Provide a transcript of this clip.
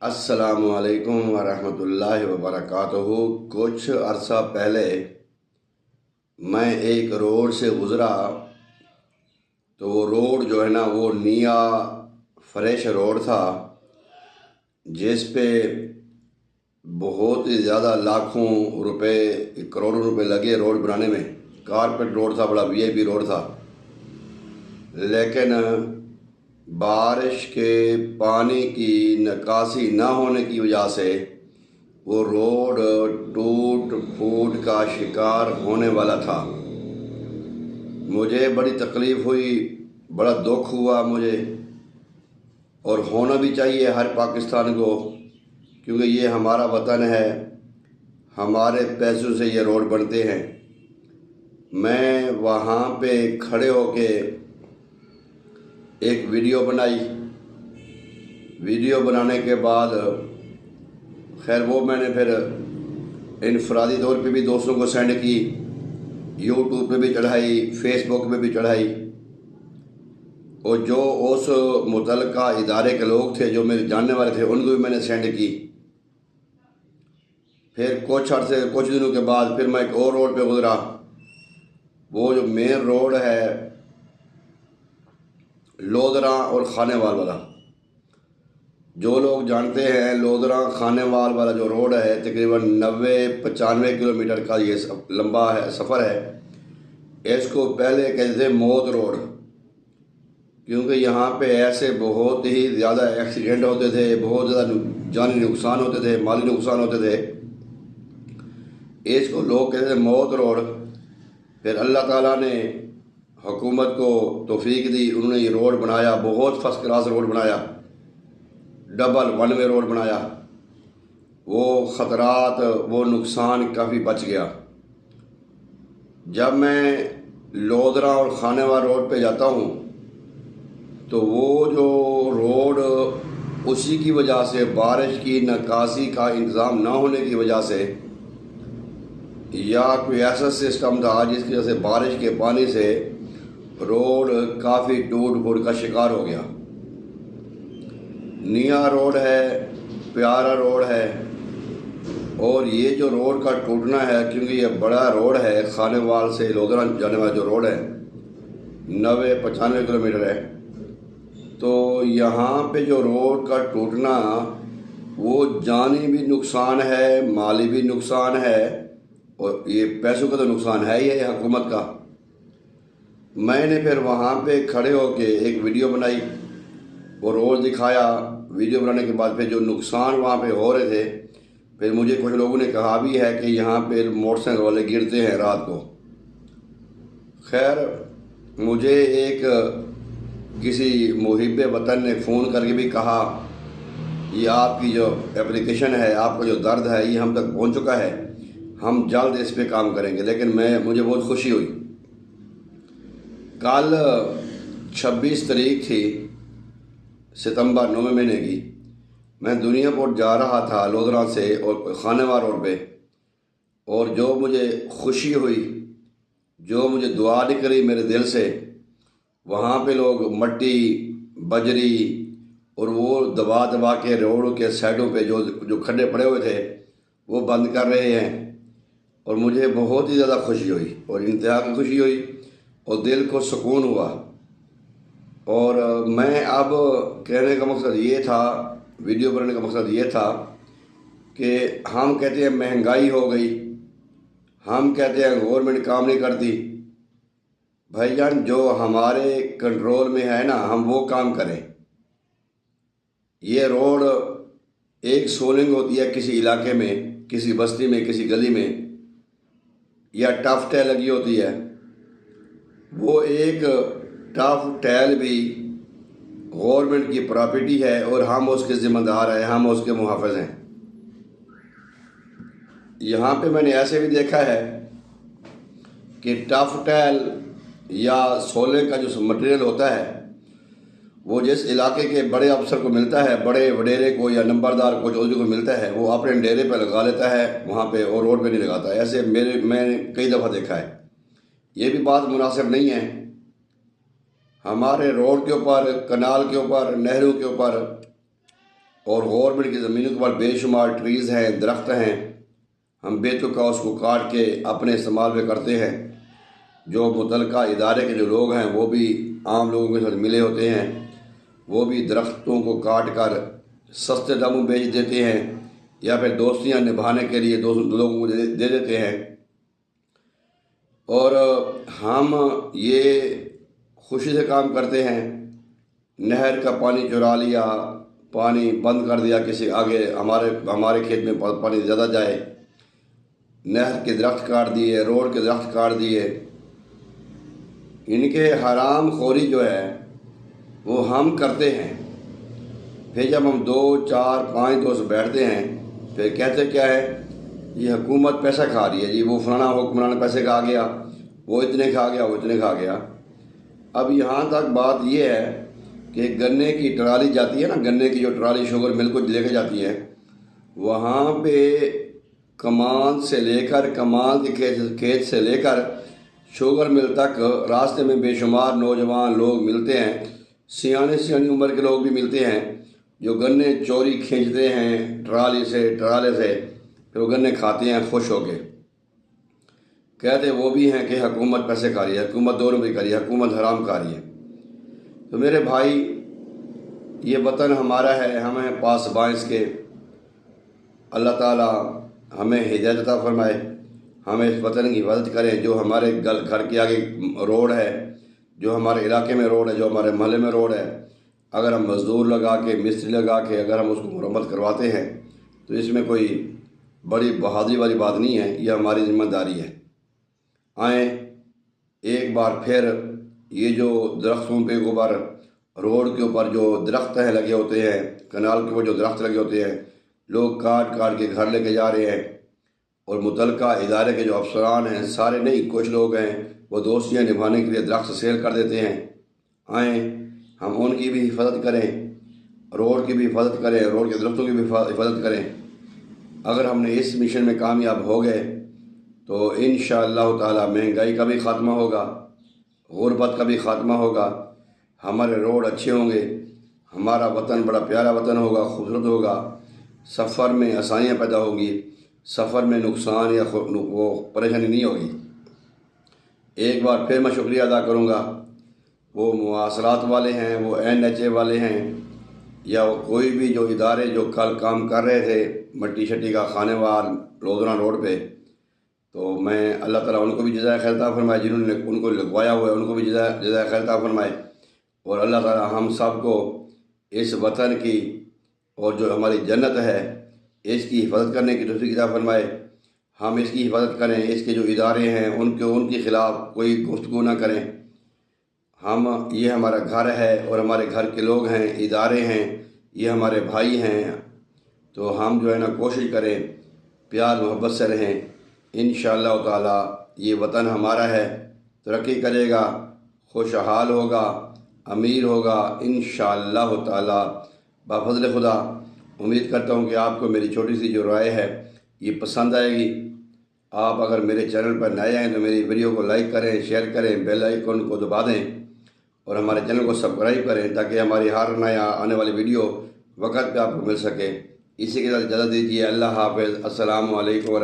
السلام علیکم ورحمۃ اللہ وبرکاتہ۔ کچھ عرصہ پہلے میں ایک روڈ سے گزرا تو وہ روڈ جو ہے نا وہ نیا فریش روڈ تھا، جس پہ بہت ہی زیادہ لاکھوں روپے کروڑوں روپے لگے روڈ بنانے میں۔ کارپیٹ روڈ تھا، بڑا وی آئی پی روڈ تھا، لیکن بارش کے پانی کی نکاسی نہ ہونے کی وجہ سے وہ روڈ ٹوٹ پھوٹ کا شکار ہونے والا تھا۔ مجھے بڑی تکلیف ہوئی، بڑا دکھ ہوا مجھے، اور ہونا بھی چاہیے ہر پاکستان کو، کیونکہ یہ ہمارا وطن ہے، ہمارے پیسوں سے یہ روڈ بنتے ہیں۔ میں وہاں پہ کھڑے ہو کے ایک ویڈیو بنائی۔ ویڈیو بنانے کے بعد خیر وہ میں نے پھر انفرادی طور پہ بھی دوستوں کو سینڈ کی، یوٹیوب پہ بھی چڑھائی، فیس بک پہ بھی چڑھائی، اور جو اس متعلقہ ادارے کے لوگ تھے جو میرے جاننے والے تھے ان کو بھی میں نے سینڈ کی۔ پھر کچھ دنوں کے بعد پھر میں ایک اور روڈ پہ گزرا، وہ جو مین روڈ ہے لودھراں اور خانے وال والا۔ جو لوگ جانتے ہیں لودھراں خانے وال والا جو روڈ ہے تقریباً 90-95 کلومیٹر کا یہ لمبا ہے سفر ہے۔ اس کو پہلے کہتے تھے موت روڈ، کیونکہ یہاں پہ ایسے بہت ہی زیادہ ایکسیڈنٹ ہوتے تھے، بہت زیادہ جانی نقصان ہوتے تھے، مالی نقصان ہوتے تھے۔ اس کو لوگ کہتے تھے موت روڈ۔ پھر اللہ تعالیٰ نے حکومت کو توفیق دی، انہوں نے یہ روڈ بنایا، بہت فرسٹ کلاس روڈ بنایا، ڈبل ون وے روڈ بنایا۔ وہ خطرات، وہ نقصان کافی بچ گیا۔ جب میں لودھراں اور خانے وال روڈ پہ جاتا ہوں تو وہ جو روڈ اسی کی وجہ سے، بارش کی نکاسی کا انتظام نہ ہونے کی وجہ سے، یا کوئی ایسا سسٹم تھا جس کی وجہ سے بارش کے پانی سے روڈ کافی ٹوٹ پھوٹ کا شکار ہو گیا۔ نیا روڈ ہے، پیارا روڈ ہے، اور یہ جو روڈ کا ٹوٹنا ہے، کیونکہ یہ بڑا روڈ ہے، خانے وال سے لودھراں جانے والا جو روڈ ہے 90-95 کلومیٹر ہے، تو یہاں پہ جو روڈ کا ٹوٹنا وہ جانی بھی نقصان ہے، مالی بھی نقصان ہے، اور یہ پیسوں کا تو نقصان ہے ہی ہے حکومت کا۔ میں نے پھر وہاں پہ کھڑے ہو کے ایک ویڈیو بنائی، وہ روڈ دکھایا۔ ویڈیو بنانے کے بعد پھر جو نقصان وہاں پہ ہو رہے تھے، پھر مجھے کچھ لوگوں نے کہا بھی ہے کہ یہاں پہ موٹر سائیکل والے گرتے ہیں رات کو۔ خیر مجھے ایک کسی محب وطن نے فون کر کے بھی کہا، یہ آپ کی جو اپلیکیشن ہے، آپ کا جو درد ہے، یہ ہم تک پہنچ چکا ہے، ہم جلد اس پہ کام کریں گے۔ لیکن مجھے بہت خوشی ہوئی۔ کل 26 تاریخ تھی ستمبر 9 مہینے کی، میں دنیا پور جا رہا تھا لودھراں سے اور خانے وال روڈ پہ، اور جو مجھے خوشی ہوئی، جو مجھے دعا نکلی میرے دل سے، وہاں پہ لوگ مٹی بجری اور وہ دبا دبا کے روڈ کے سائڈوں پہ جو کھڈے پڑے ہوئے تھے وہ بند کر رہے ہیں، اور مجھے بہت ہی زیادہ خوشی ہوئی، اور انتہا کی خوشی ہوئی، اور دل کو سکون ہوا۔ اور میں اب کہنے کا مقصد یہ تھا، ویڈیو بنانے کا مقصد یہ تھا کہ ہم کہتے ہیں مہنگائی ہو گئی، ہم کہتے ہیں گورنمنٹ کام نہیں کرتی۔ بھائی جان، جو ہمارے کنٹرول میں ہے نا، ہم وہ کام کریں۔ یہ روڈ ایک سولنگ ہوتی ہے کسی علاقے میں، کسی بستی میں، کسی گلی میں، یا ٹف ٹیل لگی ہوتی ہے، وہ ایک ٹف ٹیل بھی گورنمنٹ کی پراپرٹی ہے، اور ہم اس کے ذمہ دار ہیں، ہم اس کے محافظ ہیں۔ یہاں پہ میں نے ایسے بھی دیکھا ہے کہ ٹف ٹیل یا سولے کا جو مٹیریل ہوتا ہے وہ جس علاقے کے بڑے افسر کو ملتا ہے، بڑے وڈیرے کو یا نمبردار کو، چودھری کو ملتا ہے، وہ اپنے ڈیرے پہ لگا لیتا ہے وہاں پہ، اور روڈ پہ نہیں لگاتا ہے۔ ایسے میں نے کئی دفعہ دیکھا ہے۔ یہ بھی بات مناسب نہیں ہے۔ ہمارے روڈ کے اوپر، کنال کے اوپر، نہروں کے اوپر اور گورنمنٹ کی زمینوں کے اوپر بے شمار ٹریز ہیں، درخت ہیں، ہم بے تکا اس کو کاٹ کے اپنے استعمال میں کرتے ہیں۔ جو متعلقہ ادارے کے جو لوگ ہیں وہ بھی عام لوگوں کے ساتھ ملے ہوتے ہیں، وہ بھی درختوں کو کاٹ کر سستے داموں بیچ دیتے ہیں یا پھر دوستیاں نبھانے کے لیے لوگوں کو دے دیتے ہیں۔ اور ہم یہ خوشی سے کام کرتے ہیں۔ نہر کا پانی چرا لیا، پانی بند کر دیا، کسی آگے ہمارے کھیت میں پانی زیادہ جائے، نہر کے درخت کاٹ دیے، روڈ کے درخت کاٹ دیے۔ ان کے حرام خوری جو ہے وہ ہم کرتے ہیں۔ پھر جب ہم 2 4 5 دوست بیٹھتے ہیں پھر کہتے کیا ہے، یہ حکومت پیسہ کھا رہی ہے جی، وہ فلانا حکمران پیسے کھا گیا، وہ اتنے کھا گیا، وہ اتنے کھا گیا۔ اب یہاں تک بات یہ ہے کہ گنے کی ٹرالی جاتی ہے نا، گنے کی جو ٹرالی شوگر مل کو لے کے جاتی ہے، وہاں پہ کمان سے لے کر، کمال کے کھیت سے لے کر شوگر مل تک راستے میں بے شمار نوجوان لوگ ملتے ہیں، سیانی عمر کے لوگ بھی ملتے ہیں، جو گنے چوری کھینچتے ہیں ٹرالے سے، پھر وہ گنے کھاتے ہیں خوش ہو کے۔ کہتے وہ بھی ہیں کہ حکومت پیسے کھا رہی ہے، حکومت 2 روپے کھا رہی ہے، حکومت حرام کھا رہی ہے۔ تو میرے بھائی، یہ وطن ہمارا ہے، ہمیں پاسباں اس کے۔ اللہ تعالیٰ ہمیں ہدایت عطا فرمائے، ہمیں اس وطن کی حفاظت کریں۔ جو ہمارے گھر کے آگے روڈ ہے، جو ہمارے علاقے میں روڈ ہے، جو ہمارے محلے میں روڈ ہے، اگر ہم مزدور لگا کے، مستری لگا کے اگر ہم اس کو مرمت کرواتے ہیں تو اس میں کوئی بڑی بہادری والی بات نہیں ہے، یہ ہماری ذمہ داری ہے۔ آئیں ایک بار پھر یہ جو درختوں پہ اوپر، روڈ کے اوپر جو درخت ہیں لگے ہوتے ہیں، کنال کے اوپر جو درخت لگے ہوتے ہیں، لوگ کاٹ کے گھر لے کے جا رہے ہیں، اور متعلقہ ادارے کے جو افسران ہیں، سارے نہیں، کچھ لوگ ہیں وہ دوستیاں نبھانے کے لیے درخت سیل کر دیتے ہیں۔ آئیں ہم ان کی بھی حفاظت کریں، روڈ کی بھی حفاظت کریں، روڈ کے درختوں کی بھی حفاظت کریں۔ اگر ہم نے اس مشن میں کامیاب ہو گئے تو انشاءاللہ تعالی مہنگائی کا بھی خاتمہ ہوگا، غربت کا بھی خاتمہ ہوگا، ہمارے روڈ اچھے ہوں گے، ہمارا وطن بڑا پیارا وطن ہوگا، خوبصورت ہوگا، سفر میں آسانیاں پیدا ہوں گی، سفر میں نقصان یا وہ پریشانی نہیں ہوگی۔ ایک بار پھر میں شکریہ ادا کروں گا، وہ مواصلات والے ہیں، وہ NHA والے ہیں، یا کوئی بھی جو ادارے جو کل کام کر رہے تھے مٹی شٹی کا خانے وال لودھرا روڈ پہ، تو میں اللہ تعالیٰ ان کو بھی جزائے خیر عطا فرمائے، جنہوں نے ان کو لگوایا ہوا ہے ان کو بھی جزائے خیر عطا فرمائے، اور اللہ تعالیٰ ہم سب کو اس وطن کی اور جو ہماری جنت ہے اس کی حفاظت کرنے کی توفیق عطا فرمائے۔ ہم اس کی حفاظت کریں، اس کے جو ادارے ہیں ان کے خلاف کوئی گفتگو نہ کریں۔ یہ ہمارا گھر ہے اور ہمارے گھر کے لوگ ہیں، ادارے ہیں، یہ ہمارے بھائی ہیں، تو ہم جو ہے نا کوشش کریں پیار محبت سے رہیں۔ انشاءاللہ تعالی یہ وطن ہمارا ہے، ترقی کرے گا، خوشحال ہوگا، امیر ہوگا انشاءاللہ تعالی بفضل خدا۔ امید کرتا ہوں کہ آپ کو میری چھوٹی سی جو رائے ہے یہ پسند آئے گی۔ آپ اگر میرے چینل پر نئے ہیں تو میری ویڈیو کو لائک کریں، شیئر کریں، بیل آئیکن کو دبا دیں اور ہمارے چینل کو سبسکرائب کریں تاکہ ہماری ہر نیا آنے والی ویڈیو وقت پہ آپ کو مل سکے۔ اسی کے ساتھ اجازت دیجیے، اللہ حافظ، السلام علیکم۔